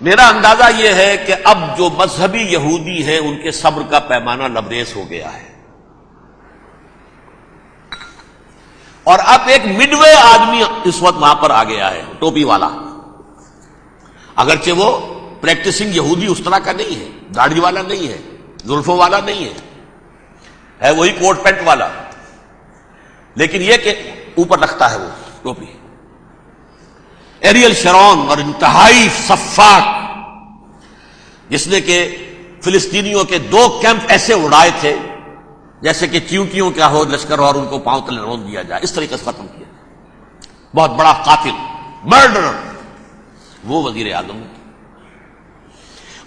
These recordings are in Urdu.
میرا اندازہ یہ ہے کہ اب جو مذہبی یہودی ہیں ان کے صبر کا پیمانہ لبریز ہو گیا ہے، اور اب ایک مڈ وے آدمی اس وقت وہاں پر آ گیا ہے، ٹوپی والا، اگرچہ وہ پریکٹسنگ یہودی اس طرح کا نہیں ہے، داڑھی والا نہیں ہے، زلفوں والا نہیں ہے وہی کوٹ پینٹ والا، لیکن یہ کہ اوپر رکھتا ہے وہ ٹوپی، ایریل شرون، اور انتہائی سفاک، جس نے کہ فلسطینیوں کے 2 کیمپ ایسے اڑائے تھے جیسے کہ چیونٹیوں کا ہو لشکر اور ان کو پاؤں تلے رون دیا جائے، اس طریقے سے ختم کیا، بہت بڑا قاتل، مرڈرر، وہ وزیر اعظم،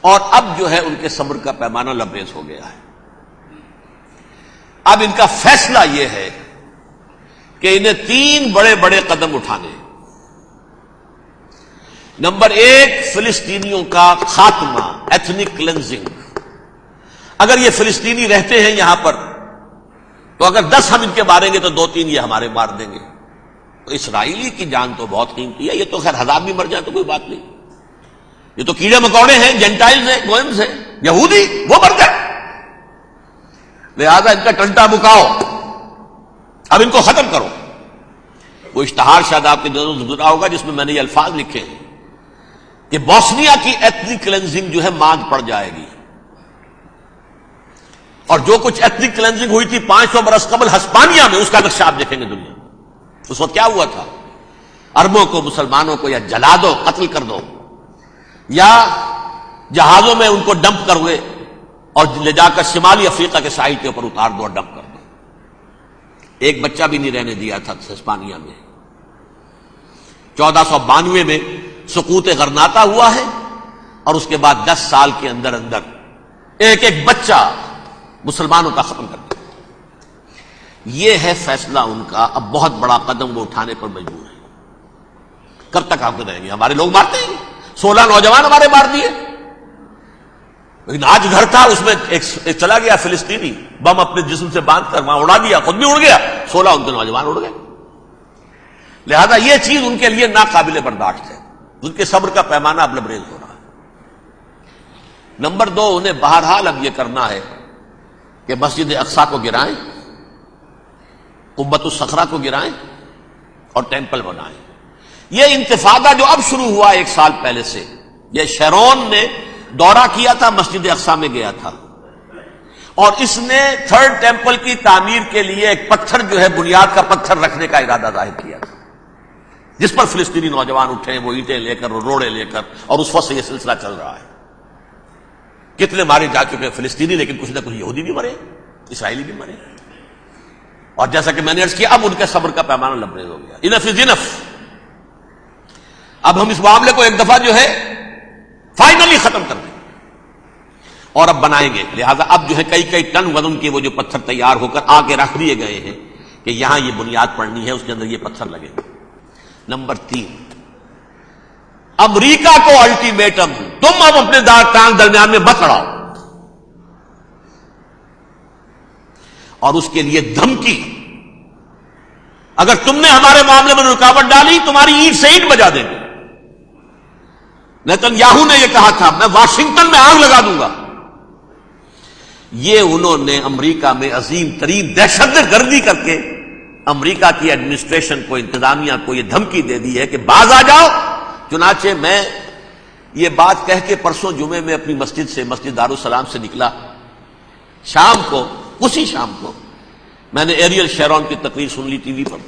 اور اب جو ہے ان کے صبر کا پیمانہ لبریز ہو گیا ہے۔ اب ان کا فیصلہ یہ ہے کہ انہیں 3 بڑے بڑے قدم اٹھانے ہیں۔ نمبر 1، فلسطینیوں کا خاتمہ، ایتھنک کلینزنگ۔ اگر یہ فلسطینی رہتے ہیں یہاں پر تو اگر 10 ہم ان کے ماریں گے تو 2-3 یہ ہمارے مار دیں گے، تو اسرائیلی کی جان تو بہت قیمتی ہے، یہ تو خیر 1000 بھی مر جائے تو کوئی بات نہیں، یہ تو کیڑے مکوڑے ہیں، جینٹائلز ہیں، گوئمز ہیں، یہودی وہ مر گئے، لہذا ان کا ٹنٹا مکاؤ، اب ان کو ختم کرو۔ وہ اشتہار شاید آپ کے نظروں سے گزرا ہوگا جس میں میں نے یہ الفاظ لکھے ہیں کہ بوسنیا کی ایتھنک کلینزنگ جو ہے ماند پڑ جائے گی، اور جو کچھ ایتھنک کلینزنگ ہوئی تھی 500 برس قبل ہسپانیہ میں، اس کا نقشہ آپ دیکھیں گے دنیا میں۔ اس وقت کیا ہوا تھا؟ عربوں کو، مسلمانوں کو یا جلا دو، قتل کر دو، یا جہازوں میں ان کو ڈمپ کر ہوئے اور لے جا کر شمالی افریقہ کے ساحل کے اوپر اتار دو اور ڈمپ کر دو۔ ایک بچہ بھی نہیں رہنے دیا تھا ہسپانیہ میں۔ 1492 میں سقوط غرناطہ ہوا ہے، اور اس کے بعد 10 سال کے اندر اندر ایک ایک بچہ مسلمانوں کا ختم کر دیا۔ یہ ہے فیصلہ ان کا۔ اب بہت بڑا قدم وہ اٹھانے پر مجبور ہے۔ کب تک آپ رہیں گے؟ ہمارے لوگ مارتے ہیں، 16 نوجوان ہمارے مار دیے، لیکن آج گھر تھا اس میں ایک چلا گیا فلسطینی، بم اپنے جسم سے باندھ کر وہاں اڑا دیا، خود بھی اڑ گیا، 16 ان کے نوجوان اڑ گئے۔ لہذا یہ چیز ان کے لیے ناقابل برداشت ہے، ان کے صبر کا پیمانہ اب لبریز ہو رہا ہے۔ نمبر 2، انہیں بہرحال اب یہ کرنا ہے کہ مسجد اقصی کو گرائیں، قبۃ الصخرہ کو گرائیں اور ٹیمپل بنائیں۔ یہ انتفاضہ جو اب شروع ہوا 1 سال پہلے سے، یہ شیرون نے دورہ کیا تھا، مسجد اقصی میں گیا تھا، اور اس نے 3rd ٹیمپل کی تعمیر کے لیے ایک پتھر جو ہے بنیاد کا پتھر رکھنے کا ارادہ ظاہر کیا تھا، جس پر فلسطینی نوجوان اٹھے، وہ اینٹیں لے کر، روڑے لے کر، اور اس وقت سے یہ سلسلہ چل رہا ہے۔ کتنے مارے جا چکے فلسطینی، لیکن کچھ نہ کچھ یہودی بھی مرے، اسرائیلی بھی مرے، اور جیسا کہ میں نے عرض کیا اب ان کے صبر کا پیمانہ لبریز ہو گیا۔ انف از انف۔ اب ہم اس معاملے کو ایک دفعہ جو ہے فائنلی ختم کر دیں، اور اب بنائیں گے۔ لہذا اب جو ہے کئی ٹن وزن کے وہ جو پتھر تیار ہو کر آگے رکھ دیے گئے ہیں کہ یہاں یہ بنیاد پڑنی ہے، اس کے اندر یہ پتھر لگے۔ نمبر 3، امریکہ کو الٹیمیٹم، تم اب اپنے ٹانگ درمیان میں مت لڑاؤ، اور اس کے لیے دھمکی، اگر تم نے ہمارے معاملے میں رکاوٹ ڈالی تمہاری اینٹ سے اینٹ بجا دیں گے۔ نیتن یاہو نے یہ کہا تھا میں واشنگٹن میں آگ لگا دوں گا۔ یہ انہوں نے امریکہ میں عظیم ترین دہشت گردی کر کے امریکہ کی ایڈمنسٹریشن کو، انتظامیہ کو یہ دھمکی دے دی ہے کہ باز آ جاؤ۔ چنانچہ میں یہ بات کہہ کے پرسوں جمعے میں اپنی مسجد سے، مسجد دارالسلام سے نکلا، شام کو، اسی شام کو میں نے ایریل شیرون کی تقریر سن لی T V per.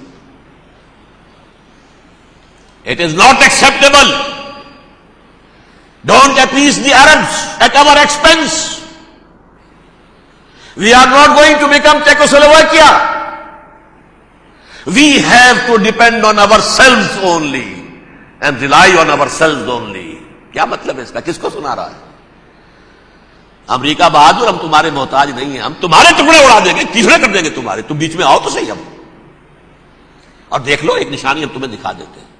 It is not acceptable. Don't appease the Arabs at our expense. We are not going to become Czechoslovakia. We have to depend on ourselves only and rely on ourselves only. کیا مطلب ہے اس کا؟ کس کو سنا رہا ہے؟ امریکہ بہادر، ہم تمہارے محتاج نہیں ہیں، ہم تمہارے ٹکڑے اڑا دیں گے، تیسرے کر دیں گے تمہارے، تم بیچ میں آؤ تو صحیح ہم، اور دیکھ لو ایک نشانی ہم تمہیں دکھا دیتے ہیں۔